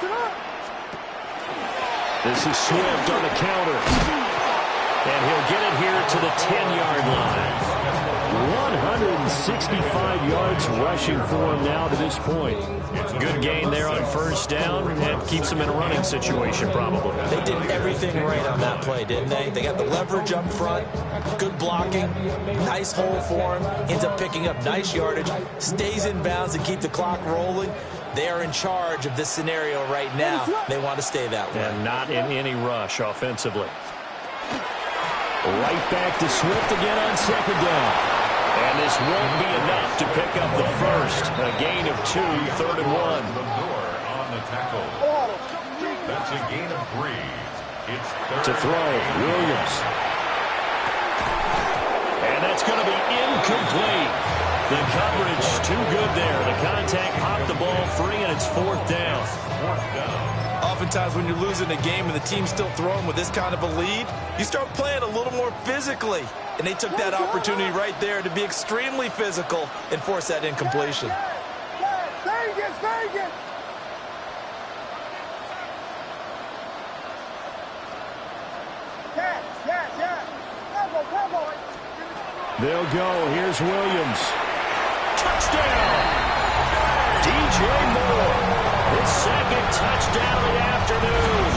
This is Swift on the counter. And he'll get it here to the 10-yard line. 165 yards rushing for him now to this point. Good gain there on first down, and keeps him in a running situation probably. They did everything right on that play, didn't they? They got the leverage up front, good blocking, nice hole for him, ends up picking up nice yardage, stays in bounds to keep the clock rolling. They are in charge of this scenario right now. They want to stay that way. And not in any rush offensively. Right back to Swift again on second down. And this won't be enough to pick up the first. A gain of 2, 3rd and 1. On the tackle. That's a gain of 3. It's To throw, Williams. And that's going to be incomplete. The coverage too good there. The contact popped the ball free, and it's 4th down. Oftentimes when you're losing a game and the team's still throwing with this kind of a lead, you start playing a little more physically. And they took that opportunity right there to be extremely physical and force that incompletion. Vegas! Combo. They'll go. Here's Williams. Touchdown! DJ Moore. His second touchdown of the afternoon.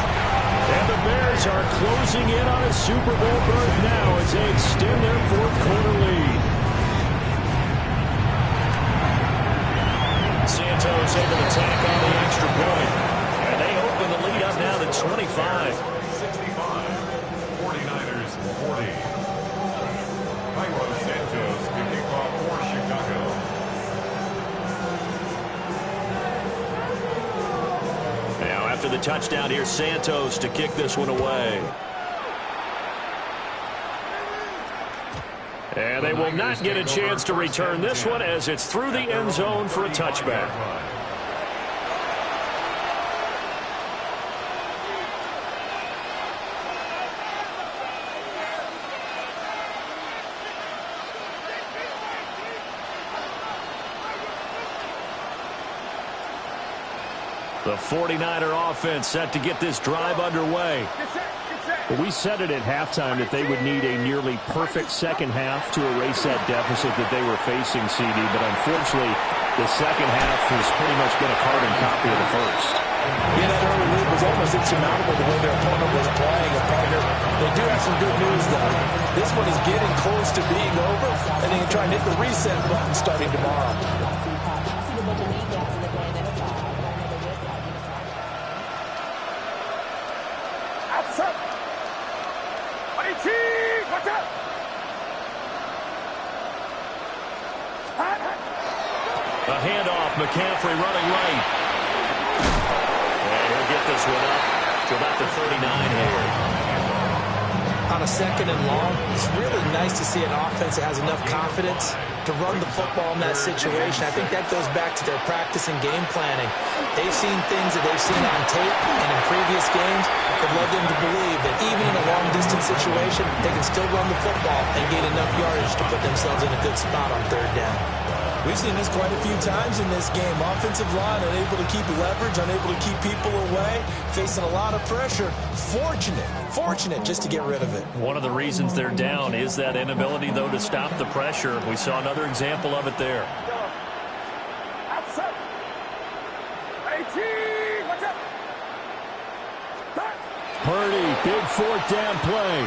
And the Bears are closing in on a Super Bowl berth now as they extend their 4th quarter lead. Santos able to tack on the extra point. And they open the lead up now to 25. 65. 49ers 40. Cairo Santos to kick off for Chicago. Now after the touchdown, here's Santos to kick this one away. And they will not get a chance to return this one as it's through the end zone for a touchback. The 49er offense set to get this drive underway. Well, we said it at halftime that they would need a nearly perfect second half to erase that deficit that they were facing, CD. But unfortunately, the second half has pretty much been a carbon copy of the first. Yeah, that early lead was almost insurmountable the way their opponent was playing. And partner, they do have some good news, though. This one is getting close to being over, and they can try and hit the reset button starting tomorrow. Watch out! A handoff, McCaffrey running right. And he'll get this one up to about the 39 here. On a second and long, it's really nice to see an offense that has enough confidence to run the football in that situation. I think that goes back to their practice and game planning. They've seen things that they've seen on tape and in previous games that led them to believe that even in a long-distance situation, they can still run the football and gain enough yardage to put themselves in a good spot on third down. We've seen this quite a few times in this game. Offensive line unable to keep leverage, unable to keep people away, facing a lot of pressure. Fortunate just to get rid of it. One of the reasons they're down is that inability, though, to stop the pressure. We saw another example of it there. Outside. 18. Watch out. Purdy, big fourth down play.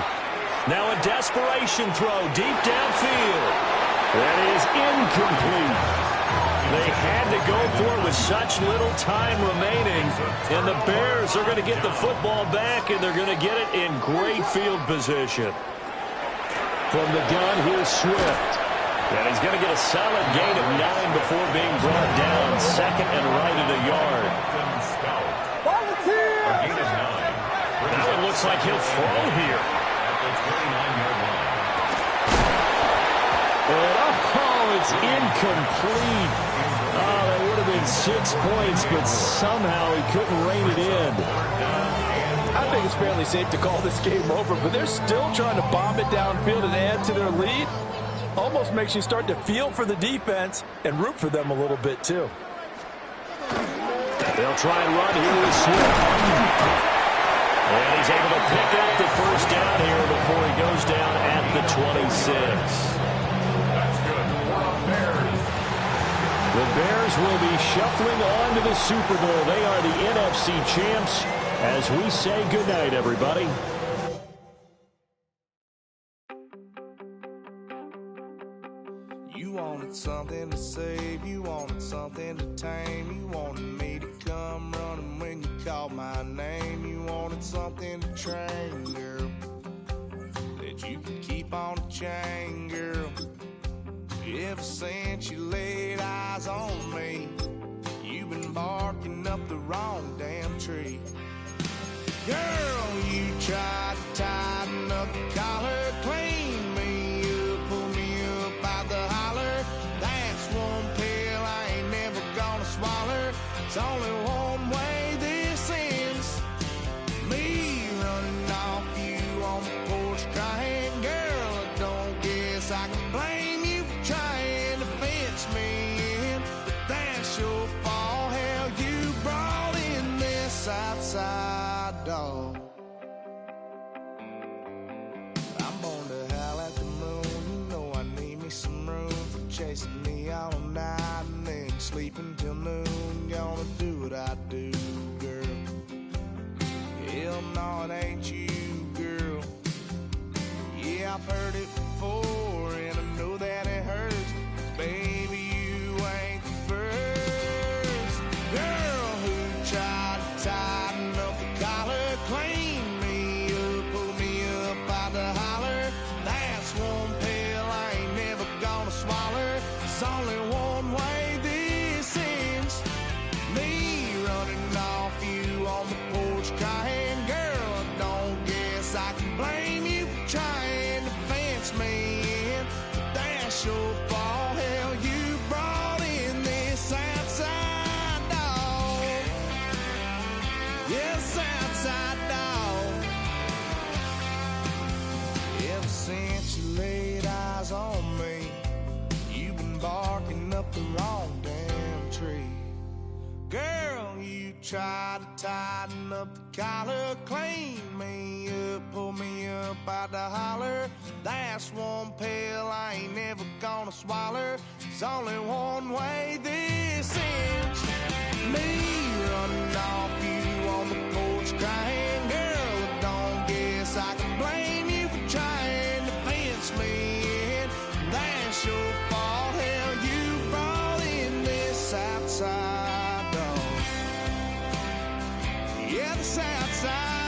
Now a desperation throw deep downfield. That is incomplete. They had to go for it with such little time remaining, and the Bears are going to get the football back, and they're going to get it in great field position. From the gun, here's Swift. And he's going to get a solid gain of 9 before being brought down. Second and right at a yard. Now it looks like he'll throw here. At the 29-yard line. Oh, it's incomplete. Oh, that would have been 6 points, but somehow he couldn't rein it in. I think it's fairly safe to call this game over, but they're still trying to bomb it downfield and add to their lead. Almost makes you start to feel for the defense and root for them a little bit, too. They'll try and run here with Swift. And he's able to pick up the first down here before he goes down at the 26. The Bears will be shuffling on to the Super Bowl. They are the NFC champs as we say goodnight, everybody. You wanted something to save, you wanted something to tame, you wanted me to come running when you called my name, you wanted something to train, girl, that you could keep on the chain, girl. Ever since you laid eyes on me, you've been barking up the wrong damn tree. Girl, you tried to tighten up the collar, clean me up, pull me up by the holler. That's one pill I ain't never gonna swallow. It's only one way this ends. Me running off you on the porch crying. Girl, I don't guess I can blame you for trying to fence me in. But that's your fault, hell, you brought in this outside dog. I'm born to howl at the moon. You know I need me some room for chasing me all night and then sleeping till noon. Gonna do what I do, girl. Hell no, it ain't you, girl. Yeah, I've heard it before and I know that it hurts. Baby, you ain't the first girl who tried to tighten up the collar, clean me up, pull me up by the holler. That's one pill I ain't never gonna swallow. There's only one way this ends. Me running off you on the porch crying. Girl, I don't guess I can blame you for trying to fence me in. But that's your fault, hell, you brought in this outside dog. Yes, outside dog. Ever since you laid eyes on me, you've been barking up the wrong damn tree. Girl, you tried to tighten up the collar, clean me up, pull me up by the holler. That's one pill I ain't never gonna swallow. There's only one way this ends. Me running off you on the porch crying. Girl, I don't guess I can blame you for trying to fence me in. That's your fault, hell, you brought in this outside dog. Yeah, this outside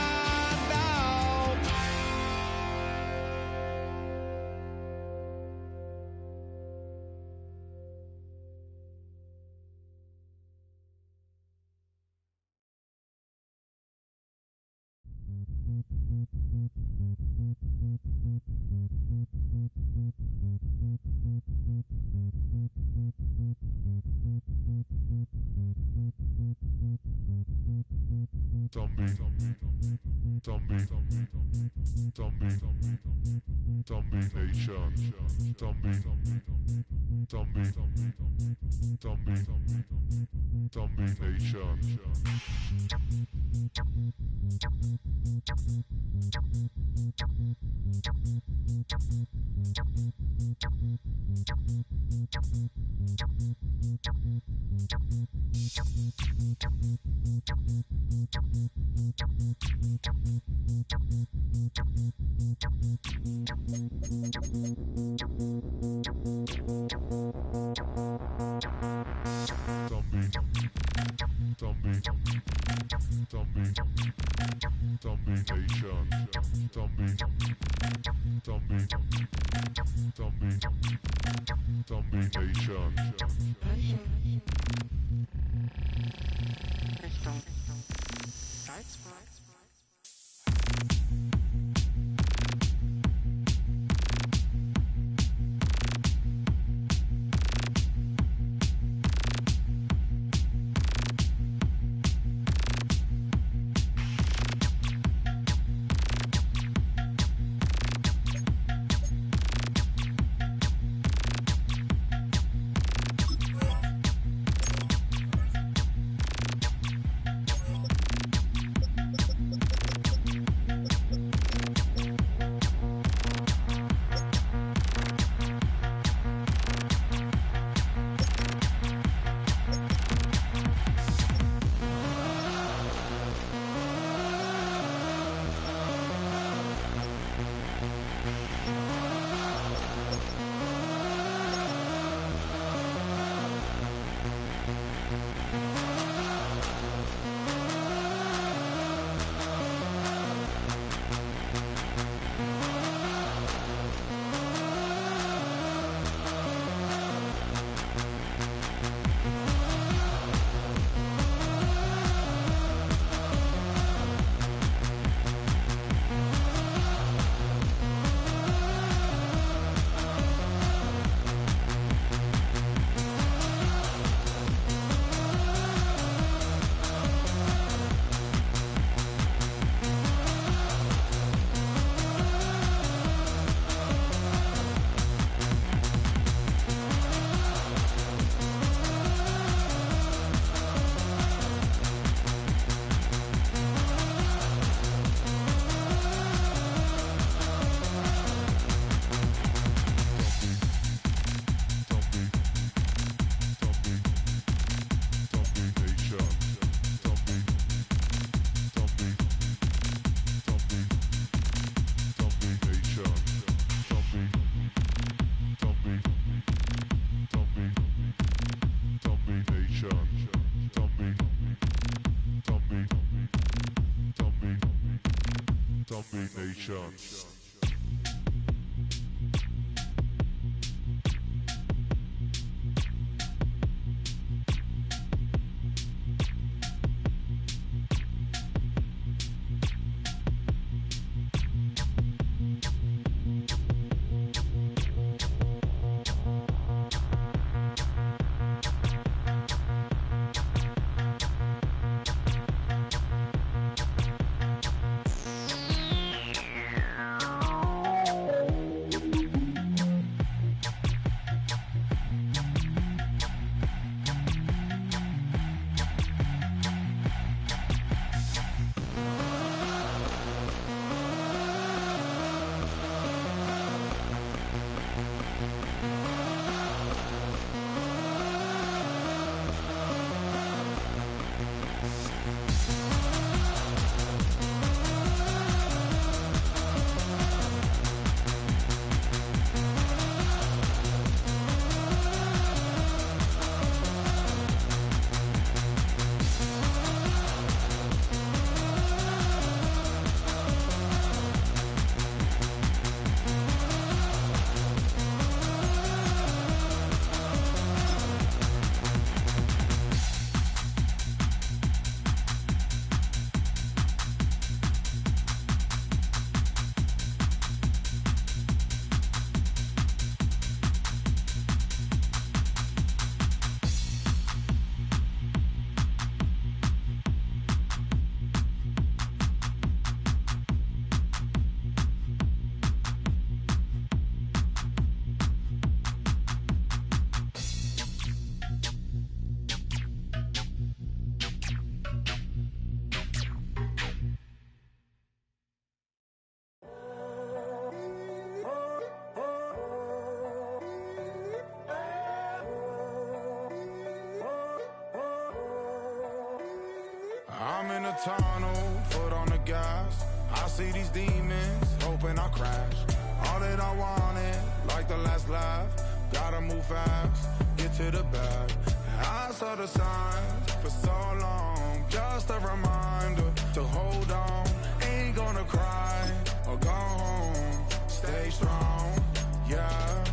tunnel, foot on the gas. I see these demons, hoping I crash. All that I wanted, like the last laugh. Gotta move fast, get to the bag. I saw the signs for so long, just a reminder to hold on. Ain't gonna cry or go home, stay strong, yeah.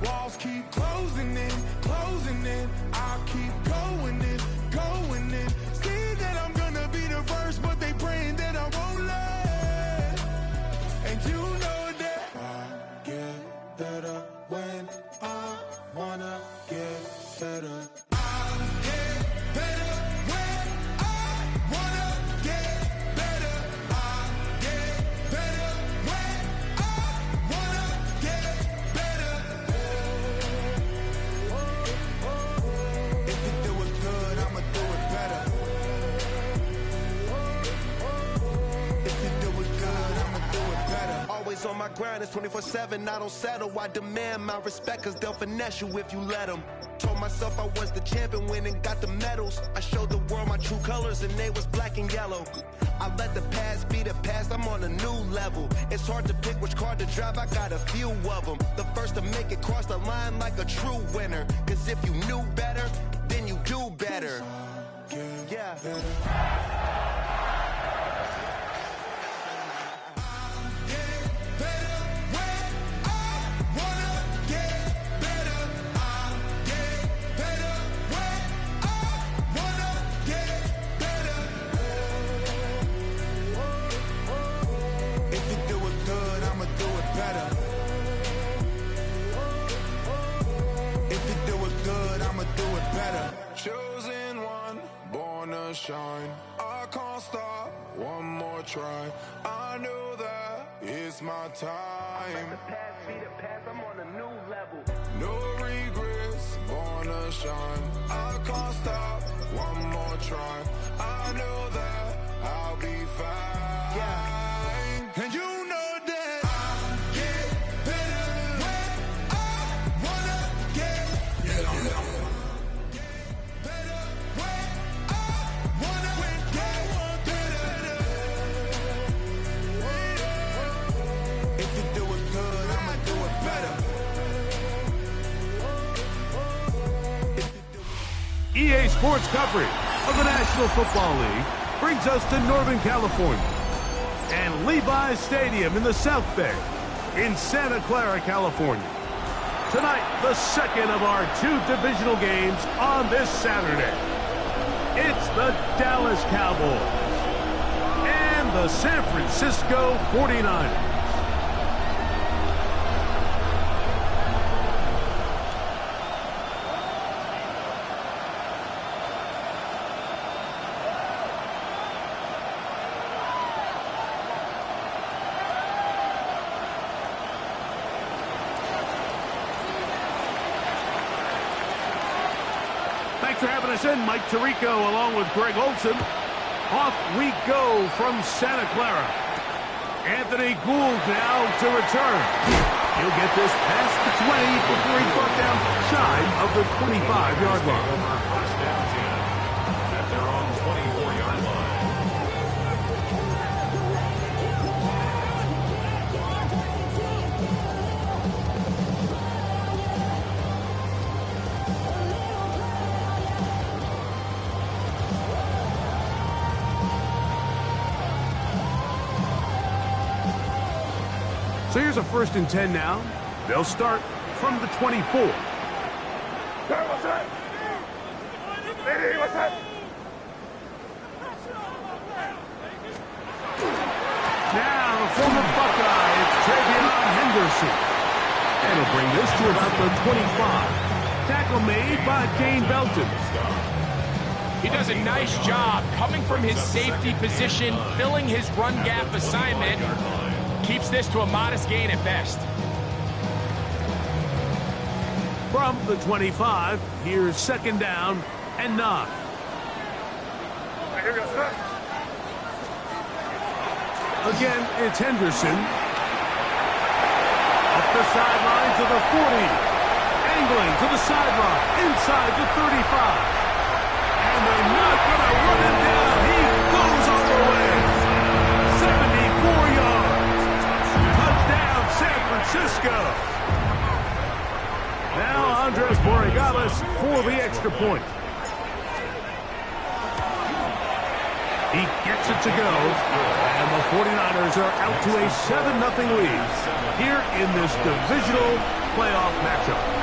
Walls keep closing in, I keep going in, See that I'm gonna be the first, but they praying that I won't let. And you know that I get better when I wanna get better. I get better when I wanna get better. I get better when I wanna get better. If you do it good, I'ma do it better. If you do it good, I'ma do it better. Always on my grind, it's 24/7, I don't settle. I demand my respect, cause they'll finesse you if you let them. Told myself I was the champion, went and got the medals. I showed the world my true colors and they was black and yellow. I let the past be the past, I'm on a new level. It's hard to pick which car to drive, I got a few of them. The first to make it cross the line like a true winner. Cause if you knew better, then you do better. Yeah. Chosen one, born to shine. I can't stop, one more try. I know that it's my time. Let the past be the past, I'm on a new level. No regrets, born to shine. I can't stop, one more try. I know that I'll be fine. Yeah. And you know that I get better when I wanna get better. EA Sports coverage of the National Football League brings us to Northern California and Levi's Stadium in the South Bay in Santa Clara, California. Tonight, the second of our two divisional games on this Saturday. It's the Dallas Cowboys and the San Francisco 49ers. Thanks for having us in, Mike Tirico, along with Greg Olson. Off we go from Santa Clara. Anthony Gould now to return. He'll get this past the 20 before he's brought down shy of the 25-yard line. First down 10 at their own 24-yard line. So here's a 1st and 10 now. They'll start from the 24. Now, the former Buckeye, it's Travion Henderson. And he'll bring this to about the 25. Tackle made by Kane Belton. He does a nice job coming from his safety position, filling his run gap assignment. Keeps this to a modest gain at best. From the 25, here's 2nd down and 9. Again, it's Henderson. Up the sideline to the 40. Angling to the sideline, inside the 35. And they're not going to run him down. He goes all the way. Francisco. Now Andres Borregales for the extra point. He gets it to go, and the 49ers are out to a 7-0 lead here in this divisional playoff matchup.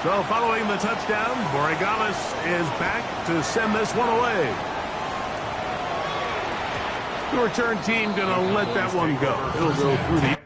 So following the touchdown, Borregales is back to send this one away. The return team going to let that one go. It'll go through the